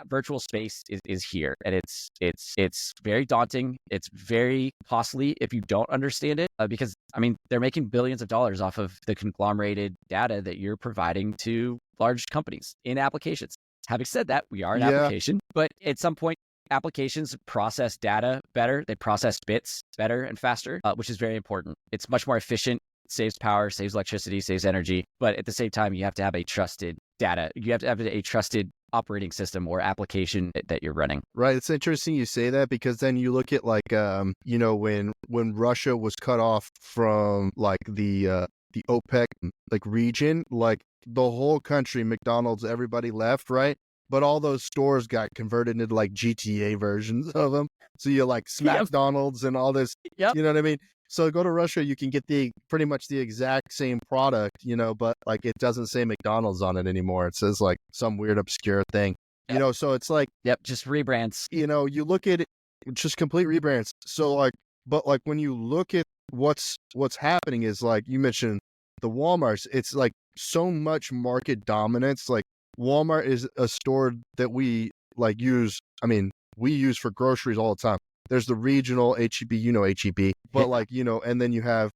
virtual space is here, and it's very daunting. It's very costly if you don't understand it, because I mean, they're making billions of dollars off of the conglomerated data that you're providing to large companies in applications. Having said that, we are an application, but at some point, applications process data better. They process bits better and faster, which is very important. It's much more efficient, saves power, saves electricity, saves energy. But at the same time, you have to have a trusted data. You have to have a trusted operating system or application that you're running.
Right. It's interesting you say that, because then you look at like, you know, when Russia was cut off from like the OPEC like region, like the whole country, McDonald's, everybody left, right? But all those stores got converted into like GTA versions of them. So you like McDonald's and all this, you know what I mean? So go to Russia, you can get pretty much the exact same product, you know, but like it doesn't say McDonald's on it anymore. It says like some weird obscure thing, you know, so it's like,
just rebrands,
you know, you look at it, just complete rebrands. So like, but like when you look at what's happening is like you mentioned the Walmarts, it's like so much market dominance. Like Walmart is a store that we like use. I mean, we use for groceries all the time. There's the regional HEB, you know, HEB, but like, you know, and then you have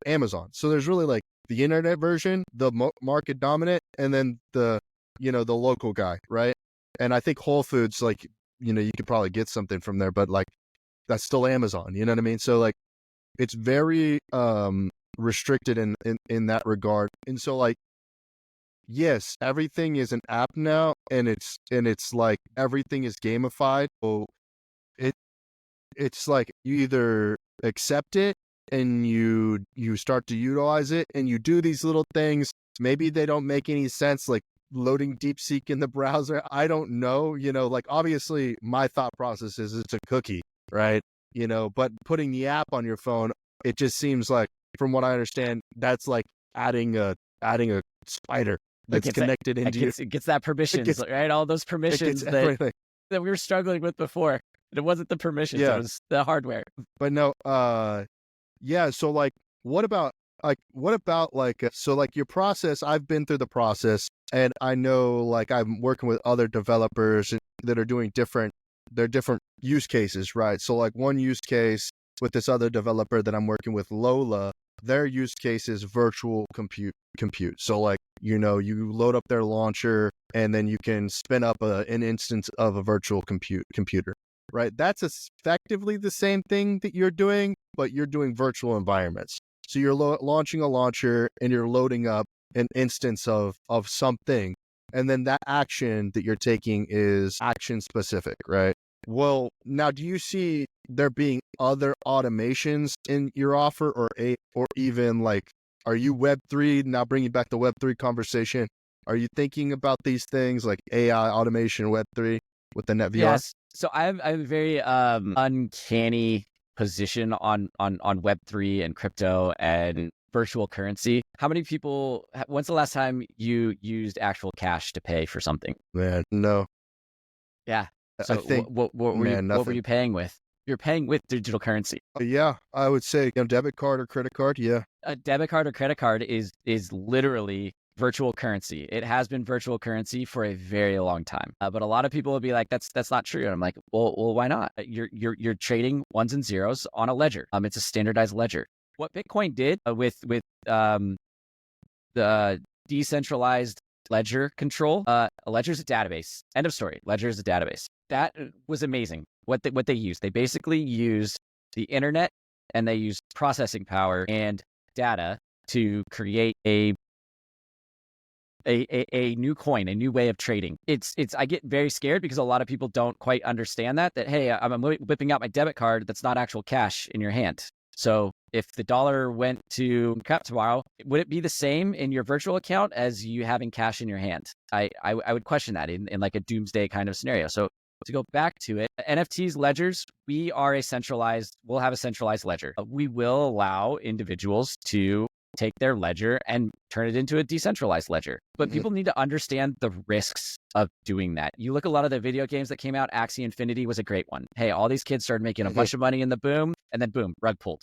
Amazon. So there's really like the internet version, the market dominant, and then the local guy, right? And I think Whole Foods, like, you could probably get something from there, but like that's still Amazon, you know what I mean? So like it's very restricted in that regard. And so like, yes, everything is an app now, and it's like everything is gamified. So it it's like you either accept it and you start to utilize it, and you do these little things. Maybe they don't make any sense, like loading DeepSeek in the browser. I don't know, like obviously my thought process is it's a cookie, right? But putting the app on your phone, it just seems like, from what I understand, that's like adding a spider that's connected into you.
It gets that permissions, right? All those permissions that we were struggling with before. It wasn't the permissions, it was the hardware.
But no, yeah. So like, what about so like your process? I've been through the process, and I know, like, I'm working with other developers that are doing different use cases, right? So like one use case with this other developer that I'm working with, Lola, their use case is virtual compute. So like, you load up their launcher, and then you can spin up an instance of a virtual computer, right? That's effectively the same thing that you're doing, but you're doing virtual environments. So you're launching a launcher, and you're loading up an instance of something, and then that action that you're taking is action specific, right? Well, now, do you see there being other automations in your offer, or even like, are you Web3 now, bringing back the Web3 conversation? Are you thinking about these things like AI, automation, Web3 with the Thenetvr?
Yes. So I have a very uncanny position on Web3 and crypto and virtual currency. How many people, when's the last time you used actual cash to pay for something?
Man, no.
Yeah. So
I think,
what were you paying with? You're paying with digital currency.
Yeah, I would say debit card or credit card. Yeah.
A debit card or credit card is literally virtual currency. It has been virtual currency for a very long time. But a lot of people will be like, that's not true. And I'm like, well, why not? You're trading ones and zeros on a ledger. It's a standardized ledger. What Bitcoin did with the decentralized ledger control, a ledger is a database. End of story. Ledger is a database. That was amazing. What they used, they basically used the internet, and they used processing power and data to create a new coin, a new way of trading. I get very scared because a lot of people don't quite understand that hey, I'm whipping out my debit card. That's not actual cash in your hand. So if the dollar went to crap tomorrow, would it be the same in your virtual account as you having cash in your hand? I would question that in like a doomsday kind of scenario. So to go back to it, NFTs, ledgers, we'll have a centralized ledger. We will allow individuals to take their ledger and turn it into a decentralized ledger. But people need to understand the risks of doing that. You look at a lot of the video games that came out, Axie Infinity was a great one. Hey, all these kids started making a bunch of money in the boom, and then boom, rug pulled.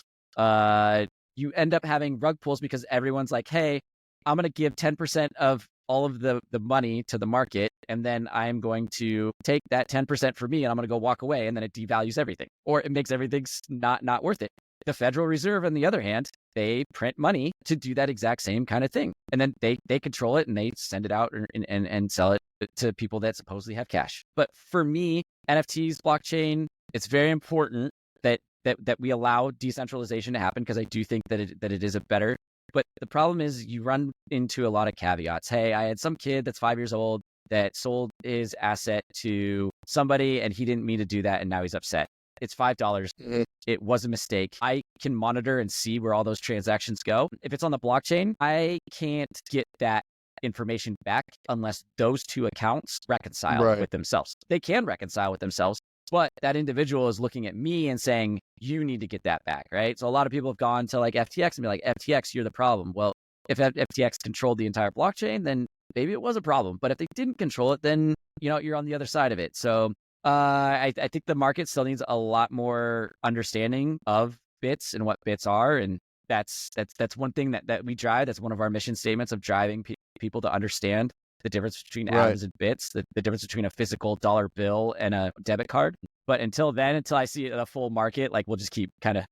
You end up having rug pulls because everyone's like, hey, I'm going to give 10% of all of the money to the market, and then I'm going to take that 10% for me, and I'm going to go walk away, and then it devalues everything, or it makes everything not worth it. The Federal Reserve, on the other hand, they print money to do that exact same kind of thing. And then they control it, and they send it out and sell it to people that supposedly have cash. But for me, NFTs, blockchain, it's very important that we allow decentralization to happen, because I do think that it is a better. But the problem is you run into a lot of caveats. Hey, I had some kid that's 5 years old that sold his asset to somebody, and he didn't mean to do that, and now he's upset. It's $5. It was a mistake. I can monitor and see where all those transactions go. If it's on the blockchain, I can't get that information back unless those two accounts reconcile with themselves. They can reconcile with themselves, but that individual is looking at me and saying, you need to get that back, right? So a lot of people have gone to like FTX and be like, FTX, you're the problem. Well, if FTX controlled the entire blockchain, then maybe it was a problem. But if they didn't control it, then you're on the other side of it. So I think the market still needs a lot more understanding of bits and what bits are. And that's one thing that we drive. That's one of our mission statements, of driving people to understand the difference between atoms and bits, the difference between a physical dollar bill and a debit card. But until I see a full market, like, we'll just keep kind of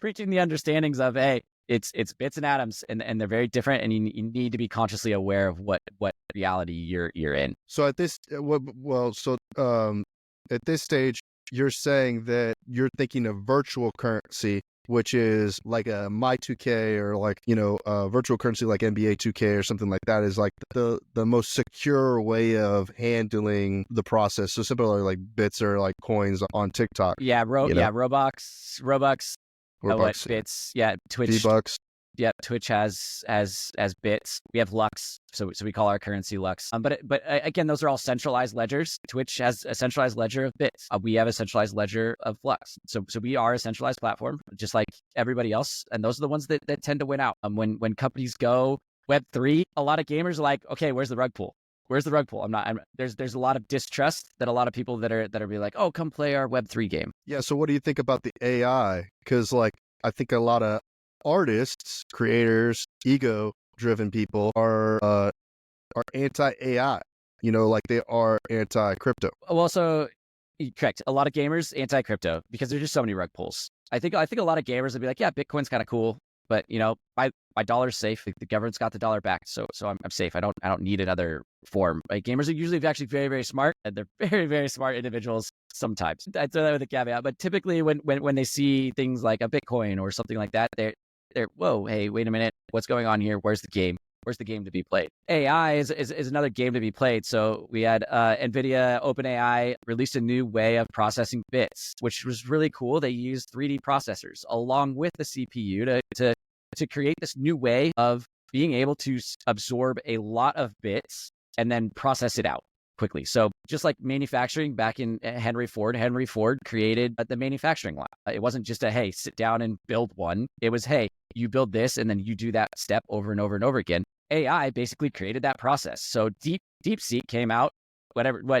preaching the understandings of, hey, It's bits and atoms, and they're very different, and you need to be consciously aware of what reality you're in.
So at this, at this stage, you're saying that you're thinking of virtual currency, which is like a My2K or like, virtual currency like NBA 2K or something like that is like the most secure way of handling the process. So similarly like bits or like coins on TikTok.
Yeah, Robux,
Robux,
bits, Twitch,
V-Bucks.
Yeah, Twitch has bits. We have Lux, so we call our currency Lux. But again, those are all centralized ledgers. Twitch has a centralized ledger of bits. We have a centralized ledger of Lux. So we are a centralized platform, just like everybody else. And those are the ones that tend to win out. When companies go Web3, a lot of gamers are like, okay, where's the rug pull? Where's the rug pull? There's a lot of distrust that a lot of people that are be like, oh, come play our Web3 game.
Yeah. So what do you think about the AI? Because like I think a lot of artists, creators, ego-driven people are anti-AI. Like they are anti-crypto.
Well, so correct. A lot of gamers anti-crypto because there's just so many rug pulls. I think a lot of gamers would be like, yeah, Bitcoin's kind of cool, but my dollar's safe. The government's got the dollar back, so I'm safe. I don't need another form. Right? Gamers are usually actually very, very smart, and they're very, very smart individuals. Sometimes I throw that with a caveat, but typically when they see things like a Bitcoin or something like that, they're whoa, hey, wait a minute, what's going on here? Where's the game? Where's the game to be played? AI is another game to be played. So we had NVIDIA, OpenAI released a new way of processing bits, which was really cool. They used 3D processors along with the CPU to create this new way of being able to absorb a lot of bits and then process it out quickly. So just like manufacturing back in Henry Ford created the manufacturing line. It wasn't just hey, sit down and build one. It was, hey, you build this and then you do that step over and over and over again. AI basically created that process. So DeepSeek came out,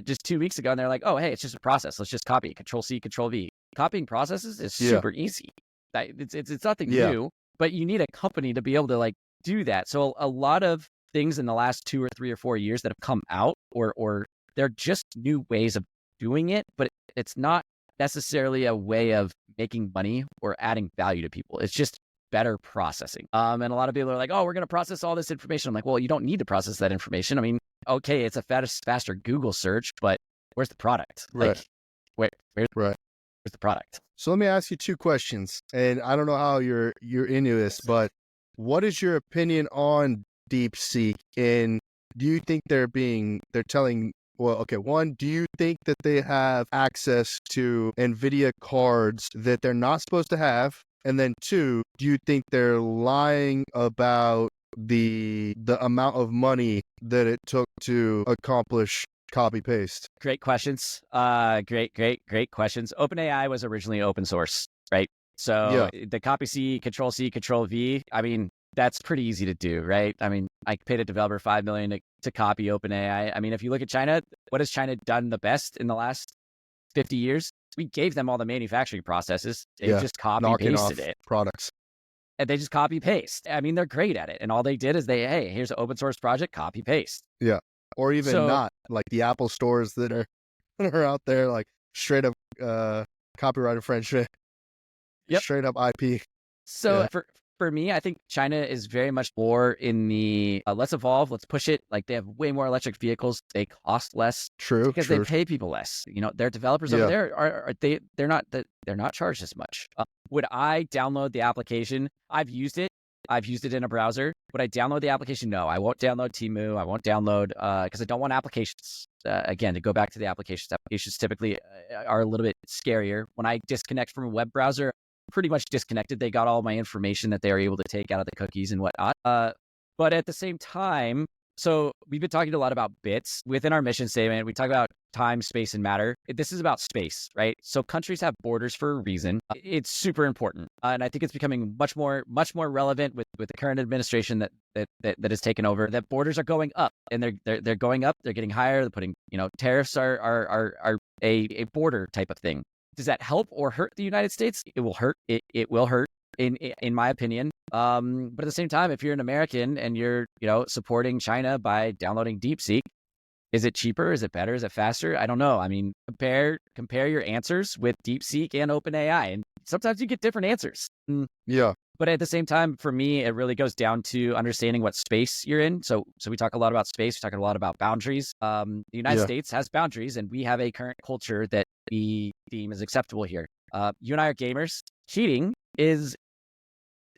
just 2 weeks ago, and they're like, oh, hey, it's just a process. Let's just copy it. Control-C, Control-V. Copying processes is super easy. It's nothing new, but you need a company to be able to like do that. So a lot of things in the last 2 or 3 or 4 years that have come out, or they're just new ways of doing it, but it's not necessarily a way of making money or adding value to people. It's just better processing. And a lot of people are like, oh, we're going to process all this information. I'm like, well, you don't need to process that information. I mean, okay, it's a faster Google search, but where's the product?
Right.
Like, where's the product?
So let me ask you 2 questions, and I don't know how you're into this, but what is your opinion on DeepSeek? And do you think they're telling, well, okay, one, do you think that they have access to NVIDIA cards that they're not supposed to have? And then 2, do you think they're lying about the amount of money that it took to accomplish copy paste?
Great questions. Great questions. OpenAI was originally open source, right? So the copy-C, Control-V, I mean, that's pretty easy to do, right? I mean, I paid a developer $5 million to copy OpenAI. I mean, if you look at China, what has China done the best in the last 50 years? We gave them all the manufacturing processes. They just copy-pasted it.
Products.
And they just copy-paste. I mean, they're great at it. And all they did is hey, here's an open source project, copy-paste.
Yeah. Or even not, like the Apple stores that are out there, like straight up copyright infringement.
Yep.
Straight up IP.
So for me, I think China is very much more in the let's evolve, let's push it. Like they have way more electric vehicles, they cost less.
True,
because they pay people less. Their developers over there they're not charged as much. Would I download the application? I've used it in a browser. Would I download the application? No, I won't download Temu. I won't download because I don't want applications. Again, to go back to the applications typically are a little bit scarier. When I disconnect from a web browser, pretty much disconnected. They got all my information that they were able to take out of the cookies and whatnot. But at the same time, so we've been talking a lot about bits within our mission statement. We talk about time, space, and matter. This is about space, right? So countries have borders for a reason. It's super important, and I think it's becoming much more relevant with the current administration that has taken over. That borders are going up, and they're going up. They're getting higher. They're putting tariffs are a border type of thing. Does that help or hurt the United States? It will hurt. It will hurt, in my opinion. But at the same time, if you're an American and you're supporting China by downloading DeepSeek, is it cheaper? Is it better? Is it faster? I don't know. I mean, compare your answers with DeepSeek and OpenAI, and sometimes you get different answers.
Yeah.
But at the same time, for me, it really goes down to understanding what space you're in. So we talk a lot about space. We talk a lot about boundaries. The United States has boundaries, and we have a current culture that we deem is acceptable here. You and I are gamers. Cheating is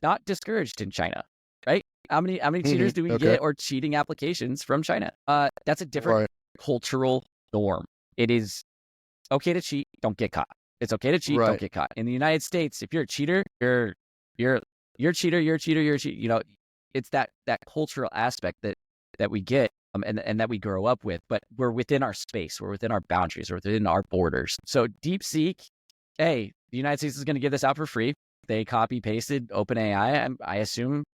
not discouraged in China, right? How many cheaters do we get, or cheating applications from China? That's a different cultural norm. It is okay to cheat, don't get caught. It's okay to cheat, don't get caught. In the United States, if you're a cheater, you're a cheater. You know, it's that cultural aspect that we get and that we grow up with. But we're within our space, we're within our boundaries, we're within our borders. So DeepSeek, hey, the United States is going to give this out for free. They copy pasted OpenAI. I assume.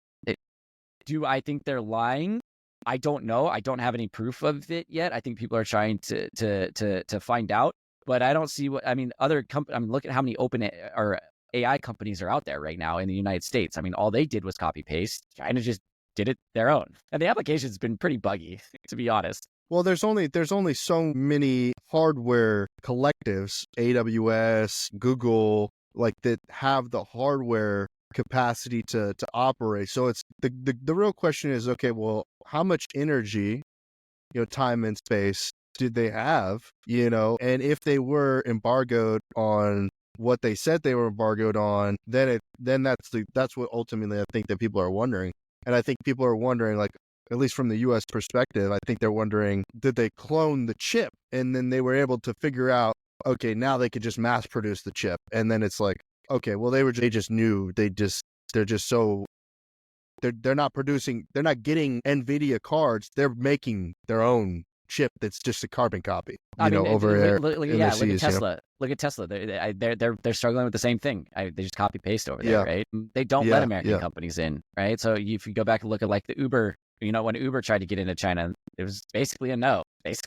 Do I think they're lying? I don't know. I don't have any proof of it yet. I think people are trying to find out. But I don't see what, I mean, other companies, I mean, look at how many open or AI companies are out there right now in the United States. I mean, all they did was copy paste. China just did it their own. And the application's been pretty buggy, to be honest.
Well, there's only so many hardware collectives, AWS, Google, like that have the hardware capacity to operate. So it's the real question is, okay, well, how much energy, time and space did they have, and if they were embargoed on what they said they were embargoed on, then that's what ultimately I think that people are wondering. And I think people are wondering, like, at least from the US perspective, I think they're wondering, did they clone the chip? And then they were able to figure out, okay, now they could just mass produce the chip. And then it's like, okay, well, they just knew, they're not getting NVIDIA cards, they're making their own chip that's just a carbon copy. Over there.
Look at Tesla. Look at Tesla. They're struggling with the same thing. They just copy paste over there, right? They don't let American companies in, right? So if you go back and look at like the Uber, when Uber tried to get into China, it was basically a no. It's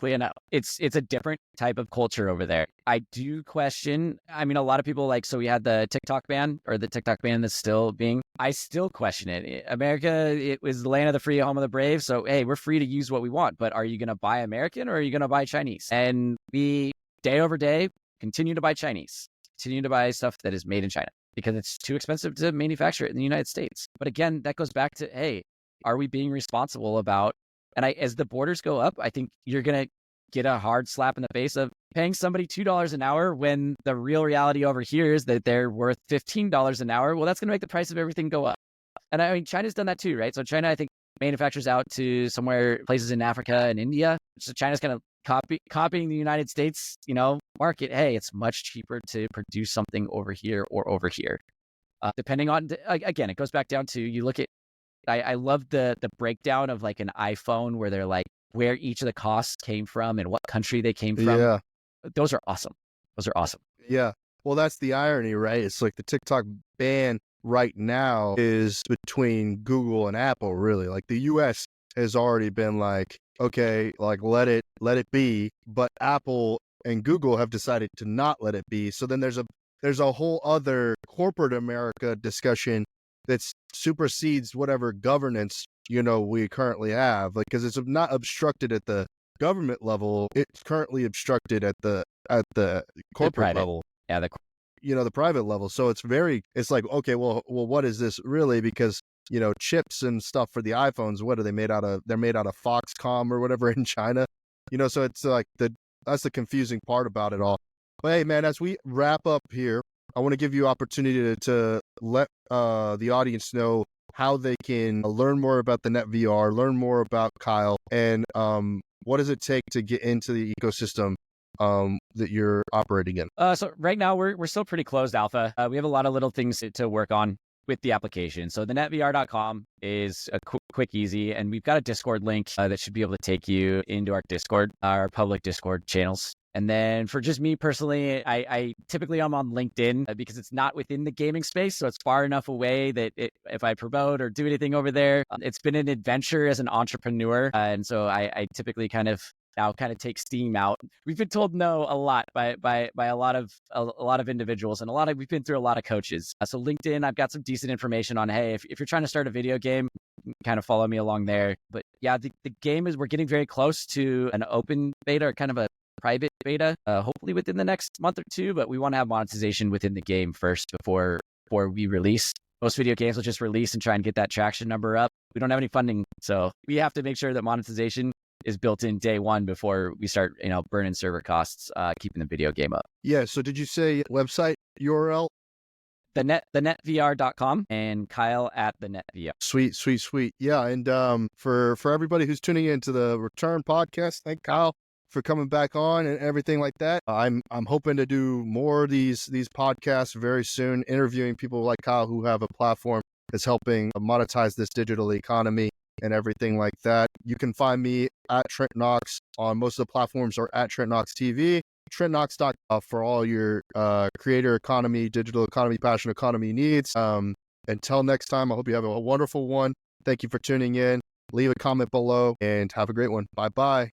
a different type of culture over there. I do question, I mean, a lot of people so we had the TikTok ban, or the TikTok ban that's still being, I still question it. America, it was the land of the free, home of the brave. So, hey, we're free to use what we want, but are you going to buy American or are you going to buy Chinese? And we, day over day, continue to buy Chinese, continue to buy stuff that is made in China because it's too expensive to manufacture it in the United States. But again, that goes back to, hey, are we being responsible about, and as the borders go up, I think you're going to get a hard slap in the face of paying somebody $2 an hour when the real reality over here is that they're worth $15 an hour. Well, that's going to make the price of everything go up. And I mean, China's done that too, right? So China, I think, manufactures out to places in Africa and India. So China's kind of copying the United States, market. Hey, it's much cheaper to produce something over here or over here. Depending on, again, it goes back down to, you look at, I love the breakdown of like an iPhone where they're like where each of the costs came from and what country they came from.
Yeah.
Those are awesome.
Yeah. Well, that's the irony, right? It's like the TikTok ban right now is between Google and Apple, really. Like the US has already been like, okay, like let it be, but Apple and Google have decided to not let it be. So then there's a whole other corporate America discussion that supersedes whatever governance, we currently have, because it's not obstructed at the government level. It's currently obstructed at the corporate level.
Yeah.
The private level. So it's like, okay, well, what is this really? Because, chips and stuff for the iPhones, what are they made out of? They're made out of Foxconn or whatever in China, so it's like that's the confusing part about it all. But hey, man, as we wrap up here, I want to give you opportunity to let the audience know how they can learn more about the NetVR, learn more about Kyle, and what does it take to get into the ecosystem that you're operating in?
So right now we're still pretty closed alpha. We have a lot of little things to work on with the application. So the netvr.com is a quick, easy, and we've got a Discord link that should be able to take you into our Discord, our public Discord channels. And then for just me personally, I typically I'm on LinkedIn because it's not within the gaming space. So it's far enough away that if I promote or do anything over there, it's been an adventure as an entrepreneur. And so I typically kind of take steam out. We've been told no a lot by a lot of individuals, and we've been through a lot of coaches. So LinkedIn, I've got some decent information on, hey, if you're trying to start a video game, kind of follow me along there. But yeah, the game we're getting very close to an open beta, or kind of a private beta, hopefully within the next month or two, but we want to have monetization within the game first before we release. most video games will just release and try and get that traction number up. We don't have any funding, so we have to make sure that monetization is built in day one before we start, burning server costs, keeping the video game up.
Yeah. So did you say website URL?
Thenetvr.com and Kyle at Thenetvr.
Sweet. Yeah. And for everybody who's tuning into the Return podcast, thank Kyle for coming back on and everything like that. I'm hoping to do more of these podcasts very soon, interviewing people like Kyle who have a platform that's helping monetize this digital economy and everything like that. You can find me at Trent Knox on most of the platforms, or at Trent Knox TV. TrentKnox.com for all your creator economy, digital economy, passion economy needs. Until next time, I hope you have a wonderful one. Thank you for tuning in. Leave a comment below and have a great one. Bye-bye.